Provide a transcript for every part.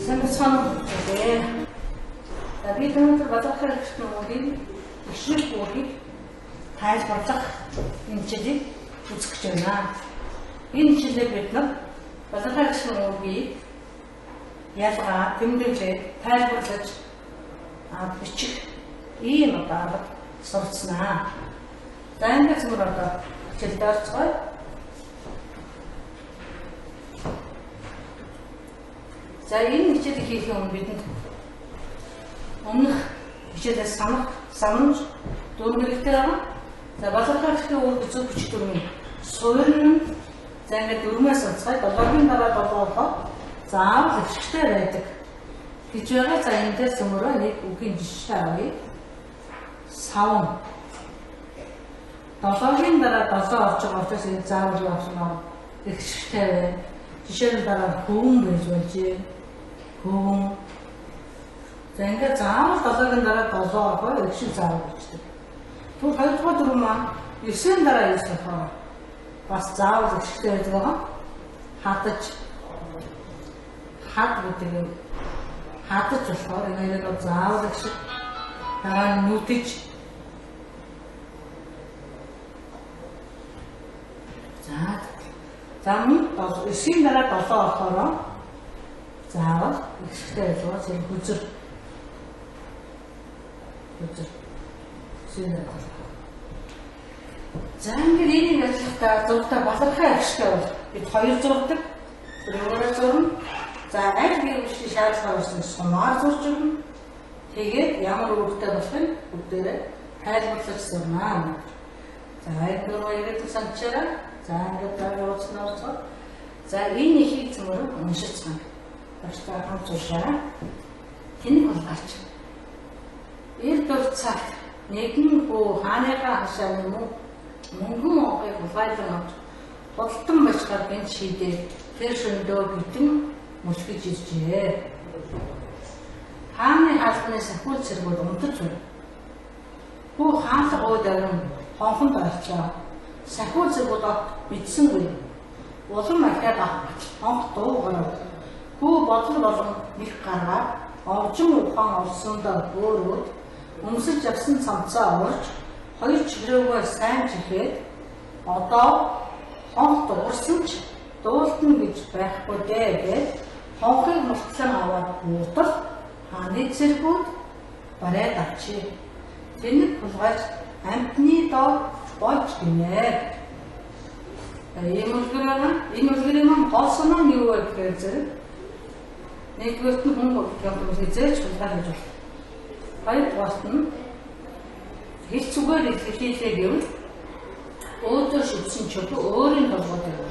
Санацхан гэдэг. Би өнөөдөр базархаар ирсэн үгийг ишрэх үгийг тайлбарлах хэмжээг үзэж байна. Энэ хэмжээг бид нар базархаар ирсэн үгийг ялгаа тэмдэглээд тайлбарлаж бичих ийм одоо сурцнаа. За ингээд зүгээр одоо хичээлд орцгоё. За энэ хичээлийг хийх өмнө бидэнд өмнөх хичээлээс санамж дөрөв хэрэгтэй байна. За базархаарчдын үр зөв хүч дүрмийн суурин за ингээд дөрмөөс онцгой 7-гийн дараа 7-оо заавал өчгтэй байдаг гэж байгаа. За энэ дээр зөвмөрөө нэг үгийн жишээ авъя. Савн 7-гийн дараа 7 орж байгаа учраас энэ заавал юу авсан өчгтэй байна. Жишээ нь дараа хөвөн гэж болжээ. Хөвөн. За ингээд заавал 7-гийн дараа 7 орохоор өчиг заавал болждаг. Түр 2 дугаар дүрм маань 9-ийн дараа 9 болохоор бас заавал өчигтэй байдаг байгаа. Хадаж хад гэдэг нь хадаж болохоор энэ нэг заавал өчиг дараа нь нүдэж за мөн 9-ийн дараа 7 орохоор заавал өчигтэй байлгаа зэрэг хүзэр сэнэ. За ингээд энийг ажиллахдаа зургатаа базархаа ашигтай бол бид 2 зургадаг. Өөрөөр зурна. За аль бие үшний шаардлагаар болсон сумаар зурж өгнө. Тэгээд ямар үүрэгтэй болохыг бүгдээрээ тайлбарлаж сурнаа. За энэ дөрөв яриад санчаараа. За ингээд дараагийн за энэ ихийг зөвөр уншицгаана. Баштаа хамт уушаа. Тэнийг олгаач. Эрдв цагт нэгэн хүү хааныхаа хашаа мөнгөн оогыг улгайлан авч бодолтон бачгаар гэнт шийдээ тэр шөндөө битэн мөлхөж иржээ. Хааны хаалганы сахиул цэргүүд унтаж байна. Хүү хаалга ууд арин хонхонд орчоо. Сахиул цэргүүд мэдсэнгүй. Улам ахаад хонх дуугаар. Хүү бодол болон нэг гаргаад овжин ухаан олсондоо өөрөөр өмсөж явсан цамцаа урж хоёр чигрээгөө сайн чихээд одоо хонх дуурсан ч дуултна гэж байхгүй дээ гэж хонхыг мултлан аваад буутал хааны цэргүүд барайд авчээ. Тэнийг хулгайж амтны доо болж гинэ. Энэ үлгэрийн гол санаа нь юу вэ гэхээр зэрэг нэгдүгээрт нь хүн болдог хязгаарч хулгай хийж байна. Хоёрдугаарт нь хэл зүгээр хэлхийлээ гэвэл өөдөө шүтсэн чөлөө өөрийн толгойд байна.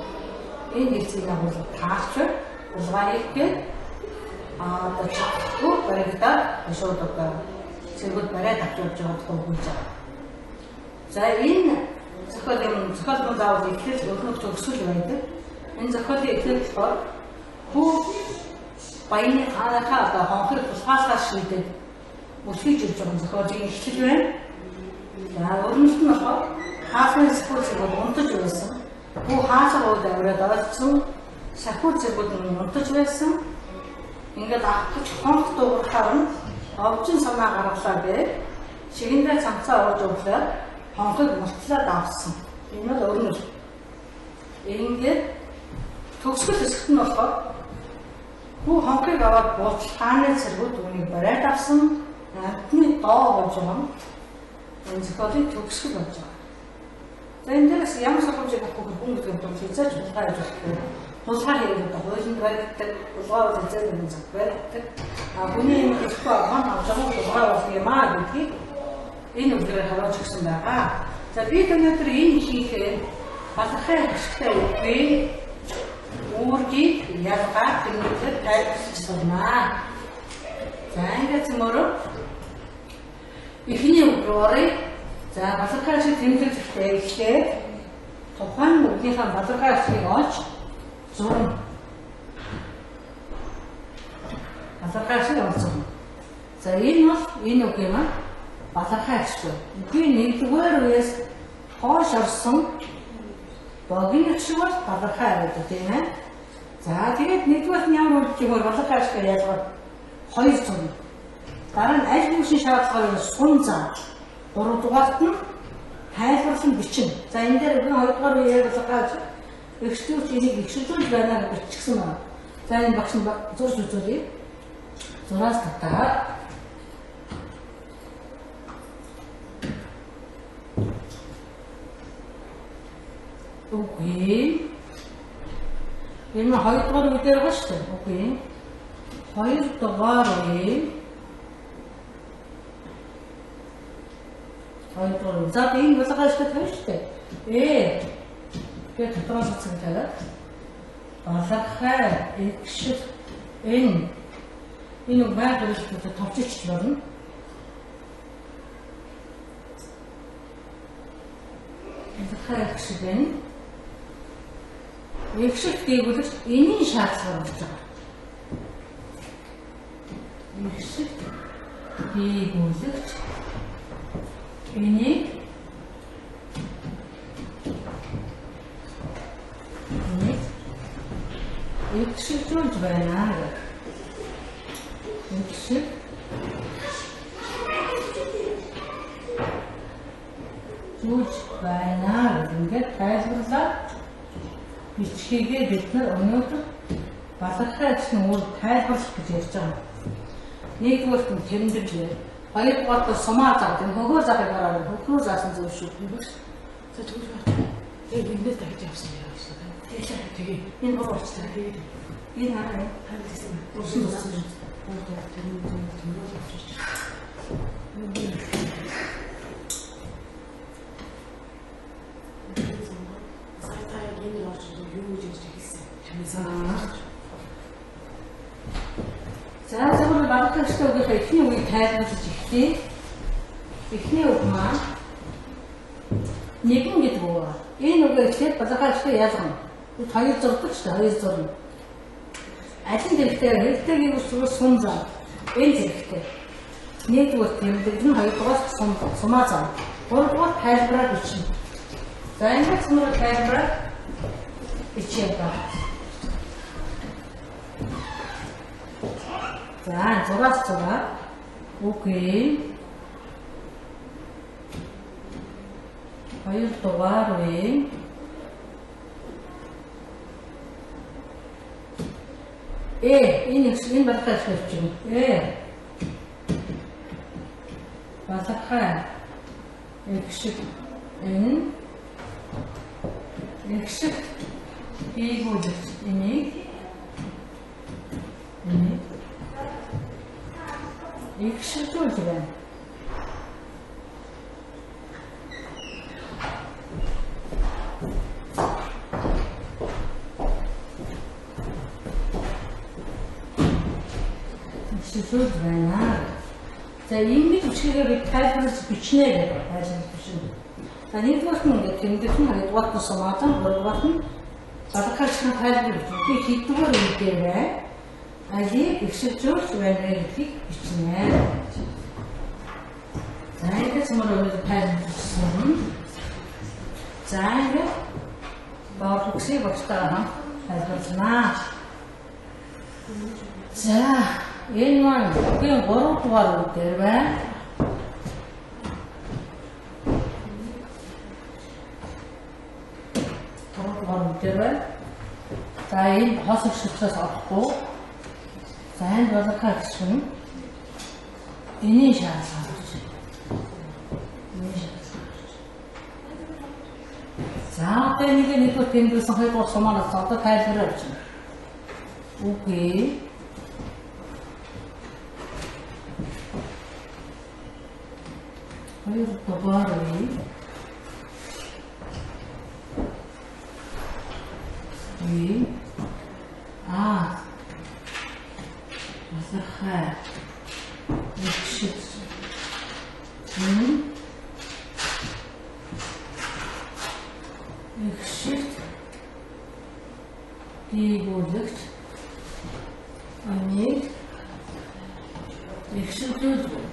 Энэ хэлцгийг агуул таарч хулгай хийгээд одоо чахгүй баригдаад шууд одоо цэргүүд барайд авчирж байгаа тухай хэлж байгаа. За энэ зохиолын заавал эхлэл өрнөх төгсгөл байдаг. Энэ зохиолын эхлэл болохоор хүү баяны хаалхаа одоо хонхыг тусгаалгаар шийдээд мөлхөж ирж байгаа зохиолын эхлэл байна. За өөрөмөлт нь болохоор хаалхны сахиул цэргүүд унтаж байсан. Хүү хаалга ууд аваад орцсон сахиул цэргүүд нь унтаж байсан. Ингээд авах хонх дуурахаар нь овжин санаа гаргалаа гэж шигэндээ цамцаа ууж өглөө хонхыг мултлаад авсан. Энэ бол өрнөл. Ингээд төгсгөл хэсэгт нь болохоор хүү хонхыг аваад бууч хааны цэргүүд үүнийг барайд авсан. Амтны доо болж байгаа юм. Энэ зохиолын төгсгөл болж байгаа. За энэ дээрээс ямар сургамжийг авахгүй хүн гэдэг нь хязгаарч хулгай хийж байна. Хулгай хийгээд хуулийн баригддаг, хулгай үзэж байгаа зүйл баригддаг. Хүний юм ихтэй авах авч байгаа хулгай болох юм аа гэдгийг энэ үгээр харуулж өгсөн байгаа. За би өнөөдөр энэ хийхээ базархаа ашигтай үгүй үүргийг ялгаа тэмдэглэж тайлбарлаж сурнаа. За ингээд зөвмөрөө эхний үгээр за базархаа ашиг тэмдэглэхдээ эхлээд тухайн үгнийхээ базархаа ашигыг олж зурна. Базархаа ашиг олзсон. За энэ бол энэ үг юм аа. Базархаа ашиг. Үгийн нэгдүгээр үеэс хойш орсон богийн ашиг бол базархаа гэдэг тийм ээ. За тэгээд нэгдүгээр нь ямар үйлдэлээр бодлогын ашиг ялгаад 2 зам. Дараа нь аль бүхний шаардлагаар сун зам. 3 дугаарт нь тайлбарлан бичин. За энэ дээр энэ 2 дугаар үеэр бодлогын экстрүүч энийг ихшүүлж байна гэж бичсэн байна. За энэ багш нь зурж үзүүлье. Зураас татаад үгүй. Энэ 2 дугаар үеэр байгаа шүү дээ. Үгүй. 2 дугаар үе. 2 дугаар. За энэ бодлогын ашиг тавьж шүү дээ. Тэгээд дотроос цэцэг тавиад бодлогын экшиг энэ баг үйлчлэлд товчиж болно. Бодлогын экшиг энэ экшиг гэвэл энийн шаардлага болж байгаа. Экшиг гэвэл энийг экшигжүүлж байна гэх. Экшиг жүүлж байна гэх ингээд тайлбарлаад бичгээгээ бид нар өнөөдөр балархай ажлын үр тайлбарлах гэж ярьж байгаа. Нэгдүгээр нь тэмдэглэж, хоёрдугаар нь сумаа заадаг, хөгөө заадаг гараад хөгөө заасан зүйл шүү. За тэгвэл тэгээд эндээс дахиж явсан юм байна. Тэгээ энэ боолцоо тэгээд энэ хараа тавьчихсан. Урсан туссан. За зөвхөн багтах штугийнхаа эхний үеийг тайлбарлаж эхлэе. Эхний үг маань нэгэн гэдэг үг. Энэ үгээр ихэд балахаа штуг ялгана. Бид 2 зурдаг шүү дээ, 2 зурна. Алин зэрэгтэй хэрэгтэй гэвэл сум зам. Энэ зэрэгтэй. Нэгдүгээр тэмдэг нь 2 дугаар сумаа зам. 3 дугаар тайлбараа бичнэ. За энэ сумаа тайлбараа бичээ ба. За 6-аас 6. Окей. 2 дугаар үе. Энэ балахай хэлж байна. Балахай экшиг энэ экшиг хийгүүлж энийг экшигжүүлж байна. Экшигжүүлж байна. За ингэж бичгээр бид тайлбарлаж бичнэ гэдэг тайлбарлаж бичнэ. За нэгдүгээр нь ингээд тэмдэглэх нь хоёрдугаар нь сумаадан, гуравдугаар нь балахай ажлын тайлбар бичнэ. Би хэддугаар үедээ бай алийг экшигжүүлж байна гэдгийг бичнэ. За ингээд сумаар тайлбарласан. За ингээд бодлогыг багтаах тайлбарлана. За энэ маань үгийн 3 дугаар үгээр байна. За энэ хос өшөлтөөс авахгүй. За энэ балахай гэсэн энийн шаардлага гэж. За одоо нэгдүгээр тэмдэглэсэн хоёрдугаар сумаанаас одоо тайлбараа бичнэ. Үгүй. Хоёр дугаар үе. Балахай экшиг экшиг хийгүүлэгч энийг экшигжүүлж байна.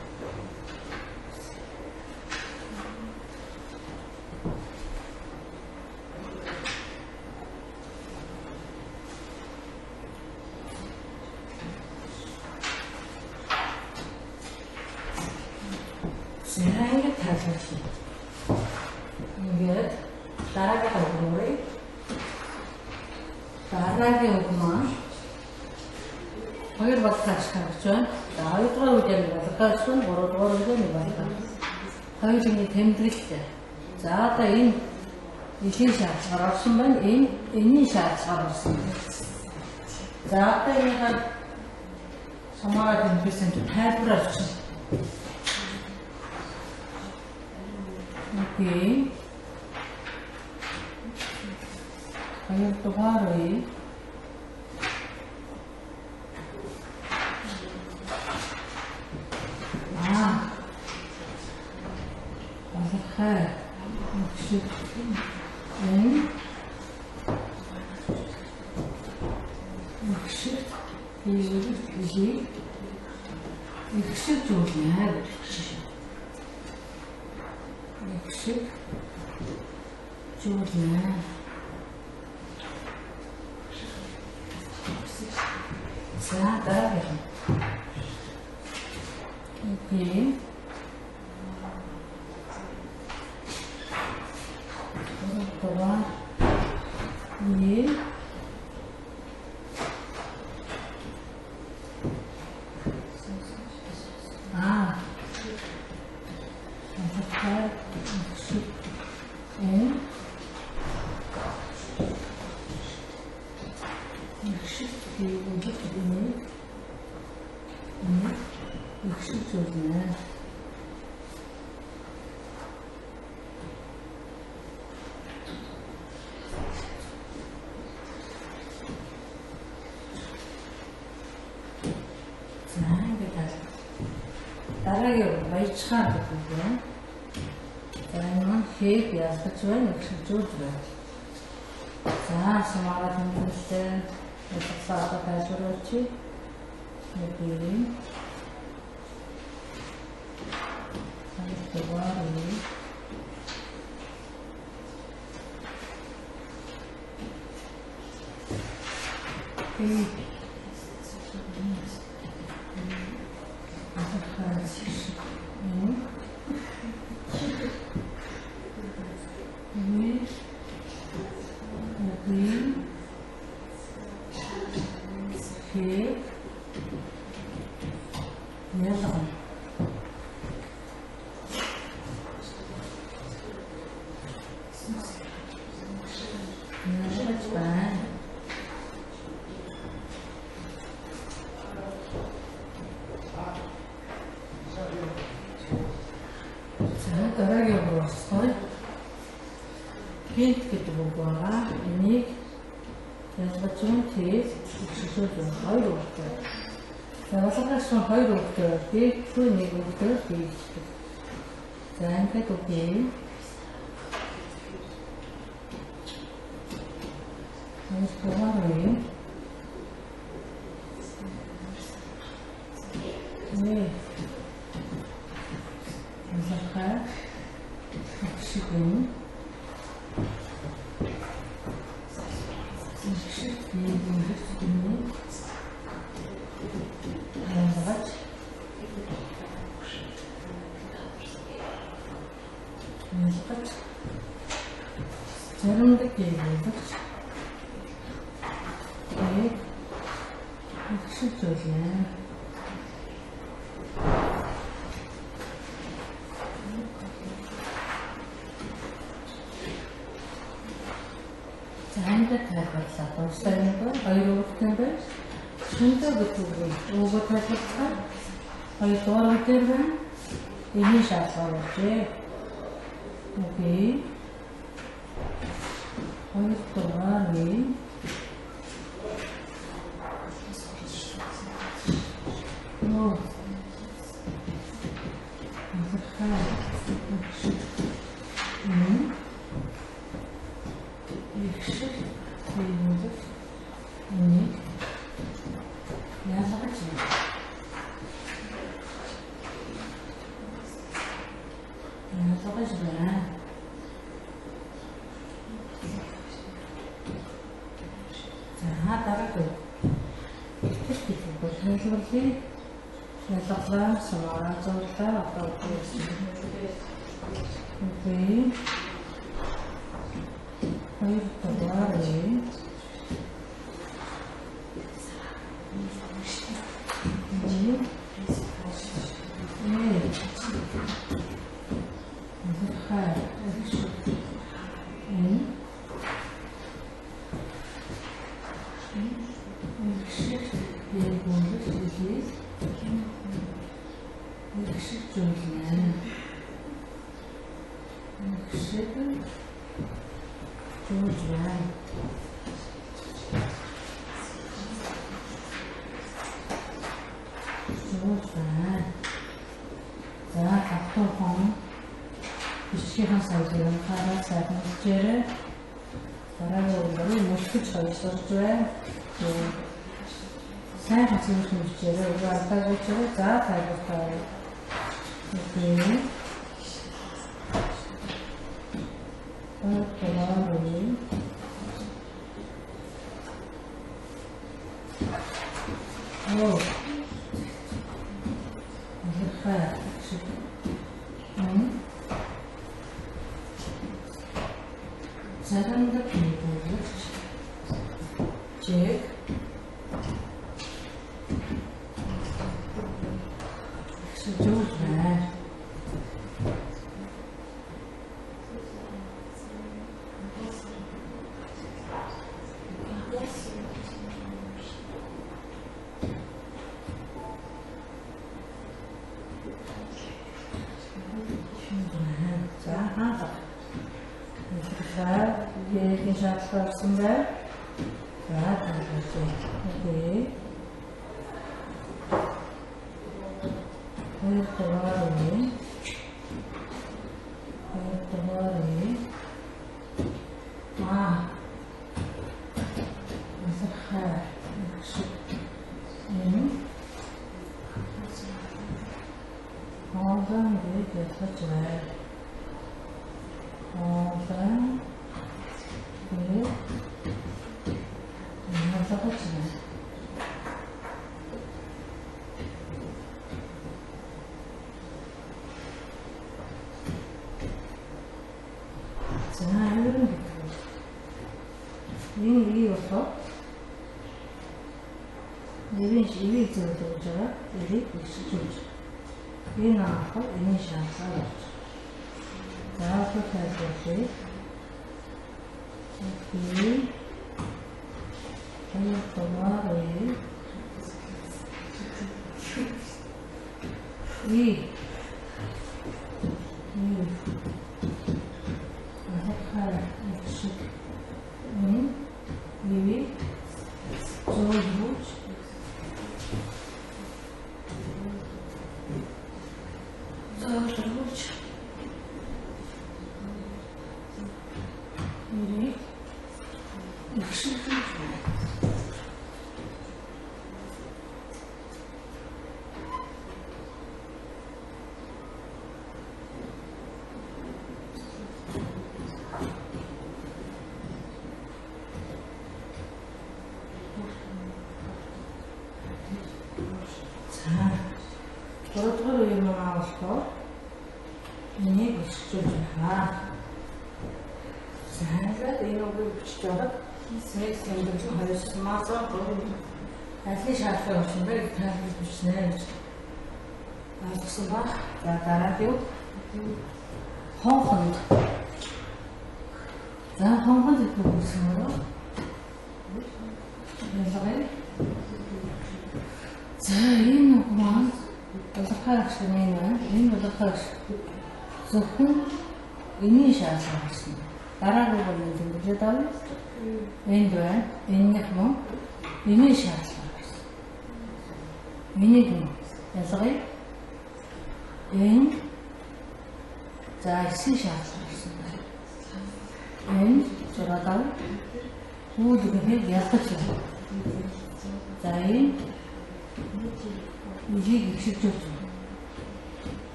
дараагийн үг маань хоёр балгаач гарч байна. За хоёрдугаар үедээ нэг балгаач байна, гуравдугаар үедээ нэг балгаач. Хоёрын тэмдэглэлтэй. За одоо энэ элийн шаардлагаар орсон байна. Энэний шаардлагаар орсон байна. За одоо энийхээ самаараа тэмдэглэсэн тайлбар авчих. Окей. Хоёрдугаар үе. Балгай. Өкшөг. Өкшөг. Өкшөг жуулнаа. Өкшөг жуулнаа. За дараагийн. Окей. Това е дараагийн баяжхаа гэдэг юм. За энэ маань хийг яасгаж байна, өчигжүүл байна. За самаараа тэмдэглэлтэй ялгаагаа тайлбарлаач. Нэгэн. Хоёрдугаар үе. дараагийн босстой хинт гэдэг үг байгаа. Энийг ялгаж юм тийс өчигжүүл хоёр үгтэй. За балгаач нь хоёр үгтэй. Дээдгүй нэг үгтэй хийдэг. За ингээд үгүй. Хоёрдугаар үе. Балгай. Өкшөг. заримдаг явуулж ихшиж болно. Заримдаг тайлбарлаа. Дуустайныг хоёр үгтэй байна. Шүнтэй бүтүүрийг өгөө тайлбарлаа. Хоёр дугаар үгээр байна. Эний шаардлага болжээ. Окей. Хоёр дугаар үе. Нөө. Ялгалаа самаараа зурлаа одоо үгүй. Хоёр дугаар үе. сайн хацсан хүчээр угаалтаа гэчээр за тайлбарлаа. Окей.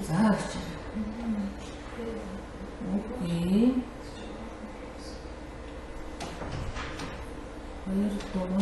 За гэж. Окей. Хоёр дугаар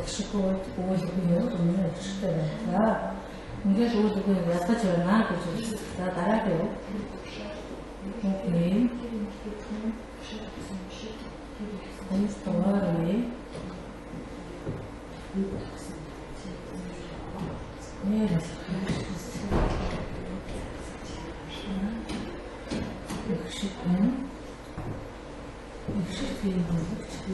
Шикует, уулгүй юм өчтэй байна. Ингээд уулгүй ятгаж байна гэж дараа нь. Окей. Энд товарны. Нэрс. Шикует. Шикует.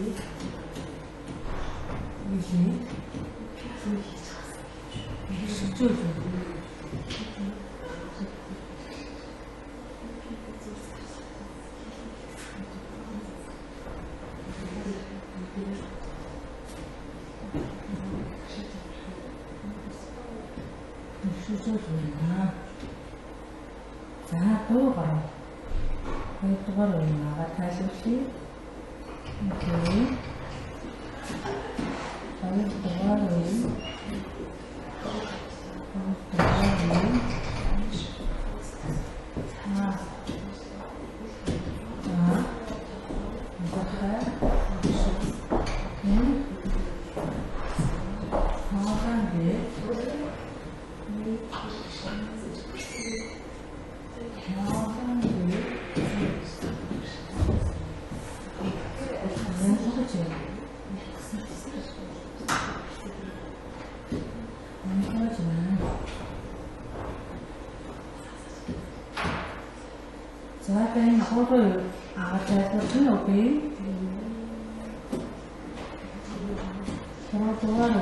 Торгой агачаатсан окей. Торгой.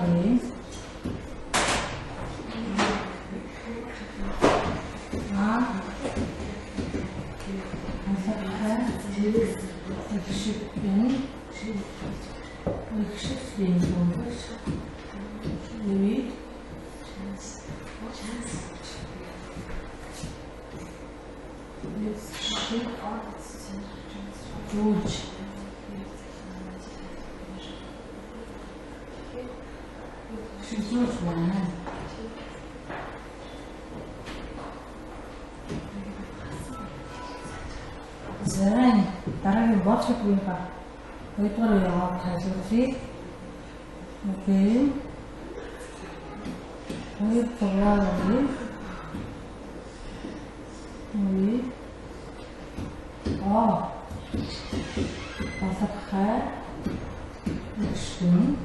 Зайн дараагийн боцог юм ба. Хоёрдугаар яваад тайлбарлая. Окей. Хоёрдугаар нь басахаа нэгшин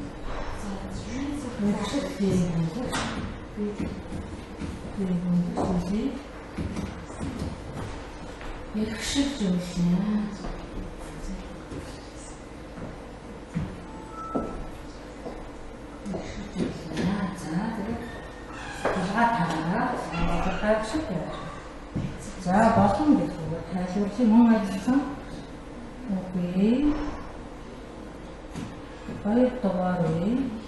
Якшиг зүйлээ. За болсон гэж байна. Тайлбарлын мөн ажилласан. Окей. Хоёрдугаар нь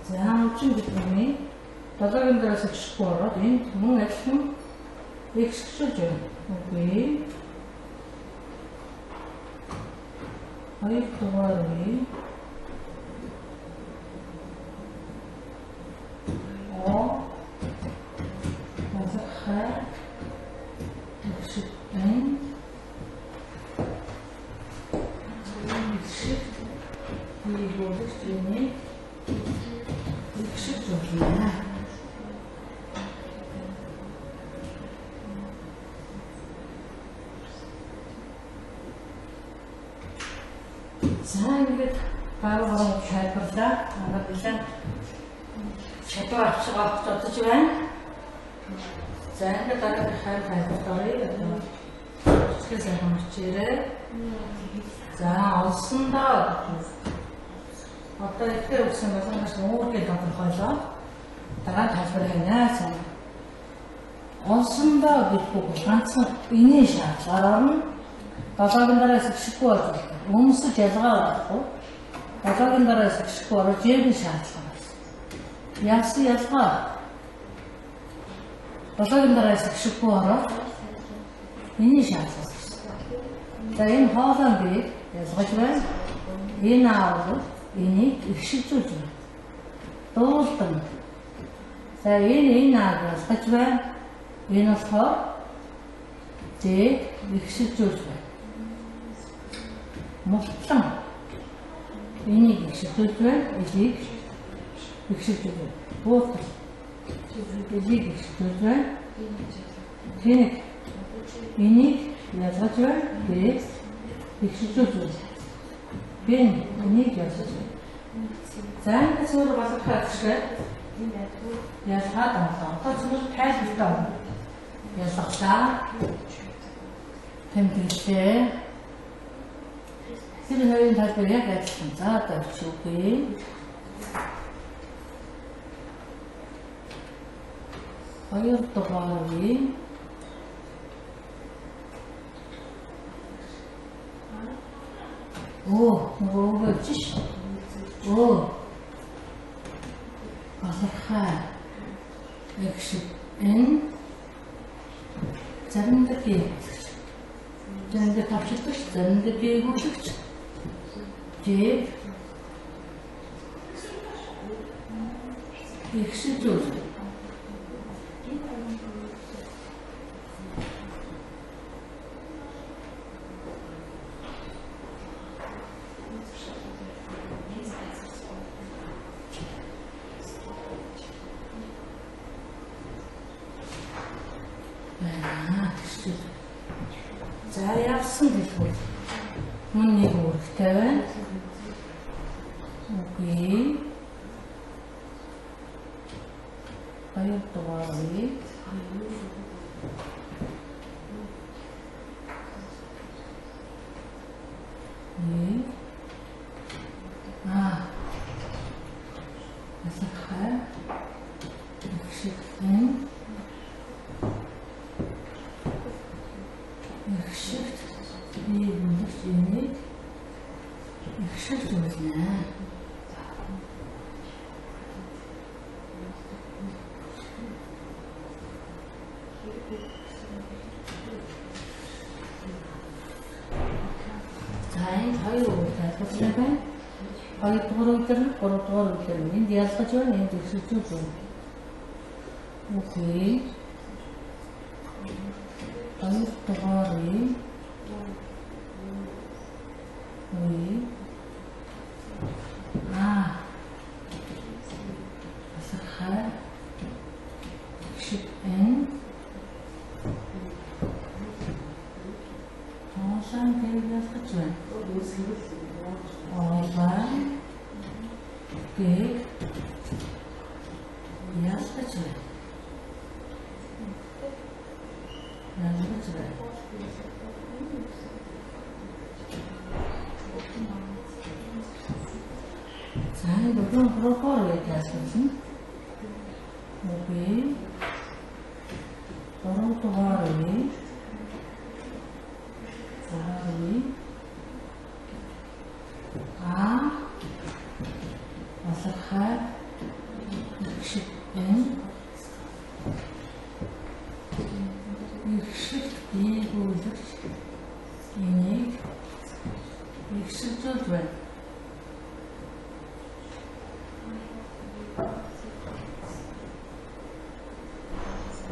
За үчин бидний долоогийн дараас өчсөхгүй ороод энэ мөн ажиллан эксчүүлж байна. Окей. Хоёрдугаар нь басахаа эксчүүлэн За ингээд баагаар тайлбарлаа. Анаа билээ. Шатуу авчгаа бодож байна. За ингээд дараа тайлбарлая. Тэсгээ сайхан мөчээрээ. За олсондоо одоо ихтэй өгсөн болгоноос өөргөө тодорхойлоо. Дараа тайлбарлая. Олсондоо гэдэггүй ганцхан энийн шаардлага орно. Долоогийн дараас ихшгүй болж байна. Өмсөж ялгаа болохгүй. Долоогийн дараас ихшгүй орж яагийн шаардлага байна. Яасан ялгаа? Долоогийн дараас ихшгүй ороод энийн шаардлага. За энэ хоолой би ялгаж байна. Энэ аавал энийг ихшүүлж байна. Дуулдан. За энэ аав ялгаж байна. Энэ болохоор ихшүүлж байна. Мултлан энийг ихшүүлж байна. Энийг ихшүүлж байна. Буутал энийг ихшүүлж байна. Тэнийг энийг ялгаж байна. Ихшүүлж байна. Энийг ялгаж байна. За энэ зүйл болгоход шиг ялгаад байна. Одоо зүйл тайлбарлаа. Ялгаглаа. Тэмдэглээ. Тэр хоёрын тайлбар яг адилхан. За одоо чүгэй. Хоёрдугаар нь нөгөө чиш. Басахаа. Экшиг энэ заримдаа тавчилдаг, заримдаа дээгүүлэгч. их шиг зүйл. За явсан гэлгүй. Мөн нэг үүрэгтэй байна. Окей. Хоёр дугаар үе. Асахаа. Ихшигтэн. Ихшигт. Ийм үнийг ихшигт үлнэ. Хоёр удаа тасалбай. Хоёр дугаар өдөр, гурав дугаар өдөр энд ялгаж байна. Энд ихсэж байна. Окей. Хоёр дугаар үе. Асахаа. Шипэн. Тоосан ялгаж байна. Гэг ялгаж байна. За бүгэн прокор яасан. Окей. Дугаар үе. Асахаа. Ихшигтэн. Ихшигт ийгүүлж энийг ихшиж байна.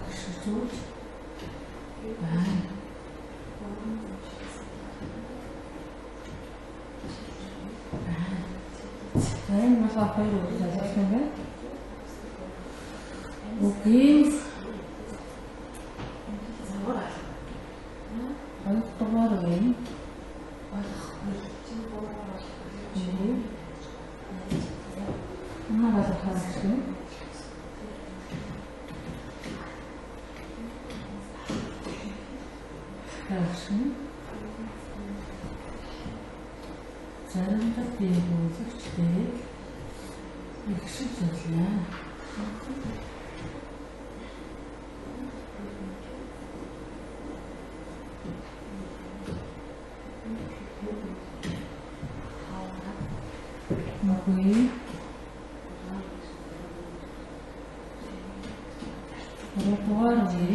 Ихшиж байна. Saya masalah apa itu saya sebenarnya? Mungkin kalau kemarin ini mana ada hasil? Заримдаа би үзэгчтэй ихшиж байна. Окей. Репуарди.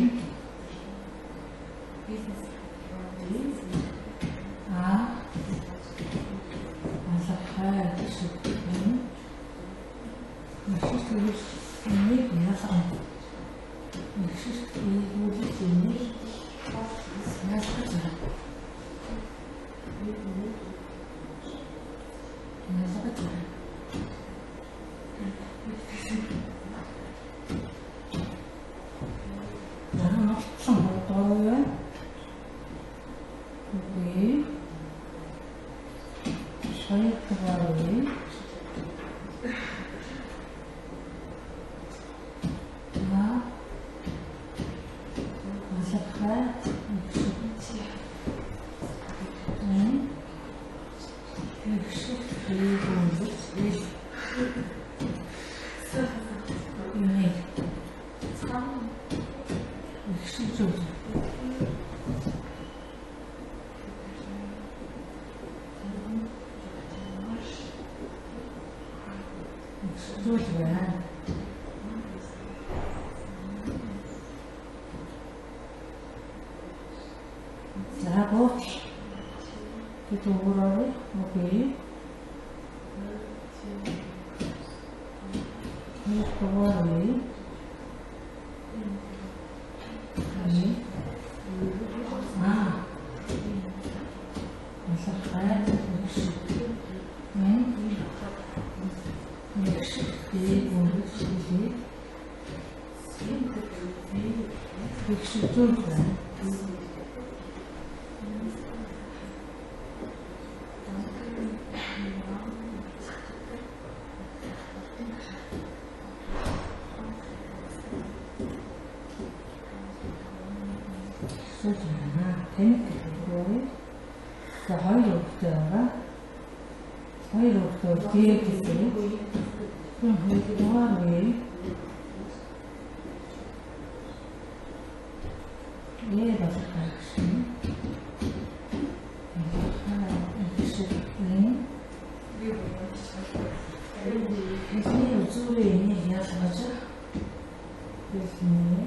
Kita urut, okey. Ini keluar үе. За хоёр өгтэй байгаа. Хоёр өгтэй дээрдээ. Хоёрдугаар үе. бас гаргасан. Эсний үзүүрээ энийг яасгаж эсний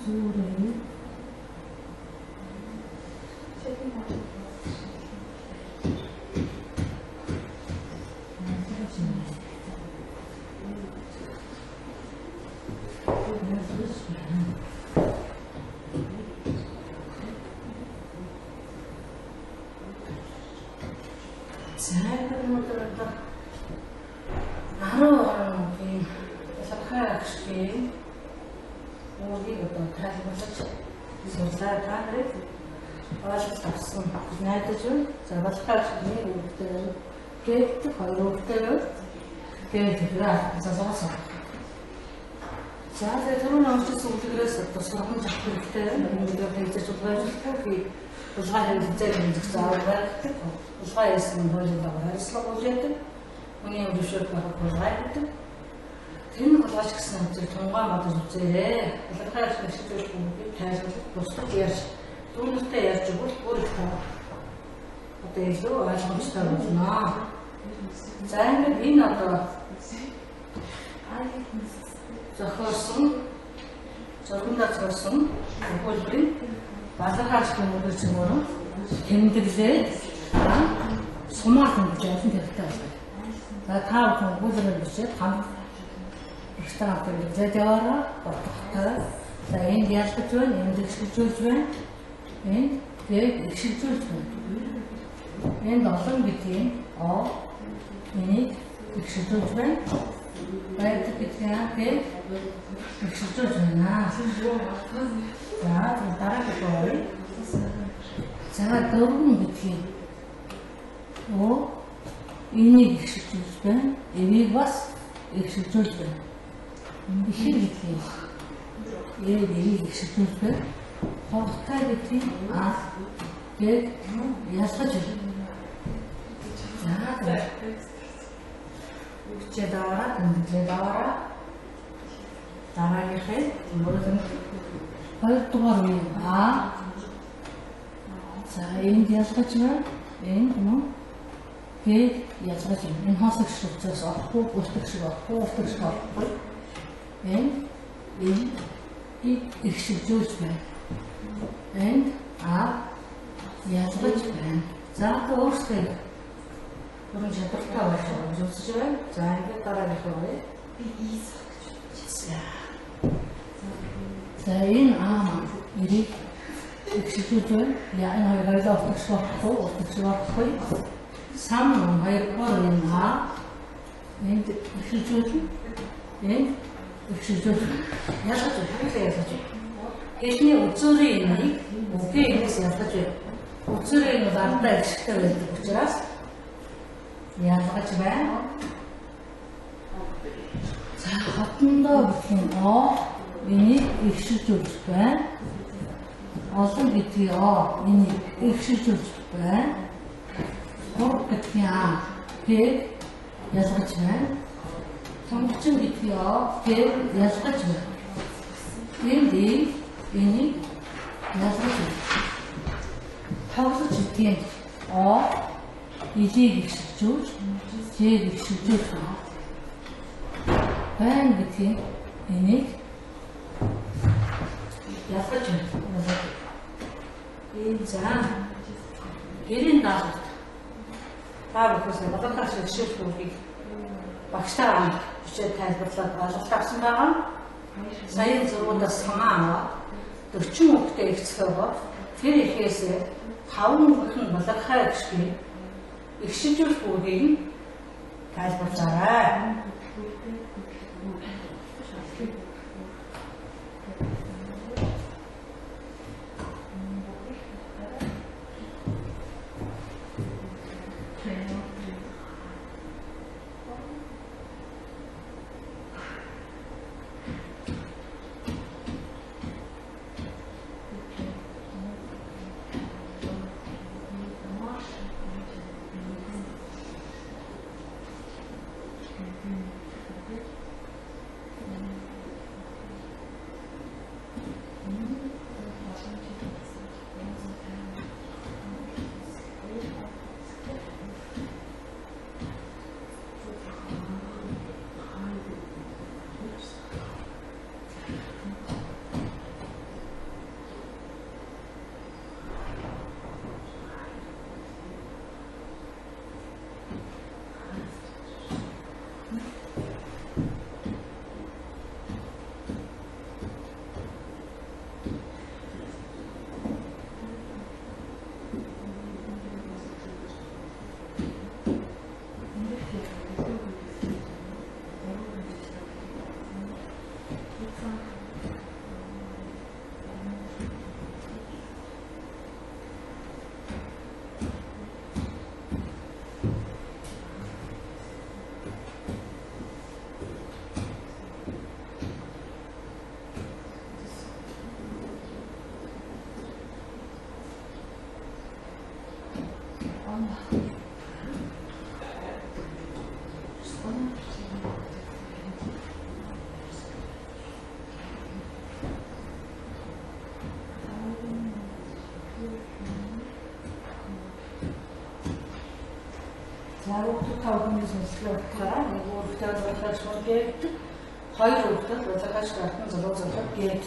үзүүрээ яасгаж За энэ аам эрийг ихшүүлж байна. Яа энэ хоёроо утгачлахгүй. Сам хоёроор энэ аа энд ихшүүлж энэ ихшүүлж ялгаж хэлээд эхний үзүүрийн нэг үгийн энэс ялгаж байна. Үзүүрийн нь ардаа ихтэй байдаг учраас ялгаж байна. За хотондоо бүхэн оо энийг ихшүүлж байна. Олон гэдгийг оо энийг ихшүүлж байна. Гур гэдгийг аа г ялгаж байна. Сонгочин гэдгийг оо г ялгаж байна. Энийг ялгаж байна. Тоглож гэдгийг оо энийг ихшүүлж жийг ихшүүлж байна. Байна гэдгийг энийг ялгаж байна. Энэ зам гэрийн даалгавар та бүхэнд бодолтой шилжүүлэх үгийг багштайгаа бичээд тайлбарлаад ойлголт авсан байгаа. Саяын зургуудаас санаа аваад 40 хүүхдээ ихцлээгөө тэр ихээс 5 бүхэн балархай гişгийг ихшүүлэх үгийг тайлбарлаарай. Хүүхдүүд тав хүмүүс сонслоо нэг хүүхдтэй болоод шууд гээд хоёр хүүхдтэй болоод гашгартан залуу залуу гээд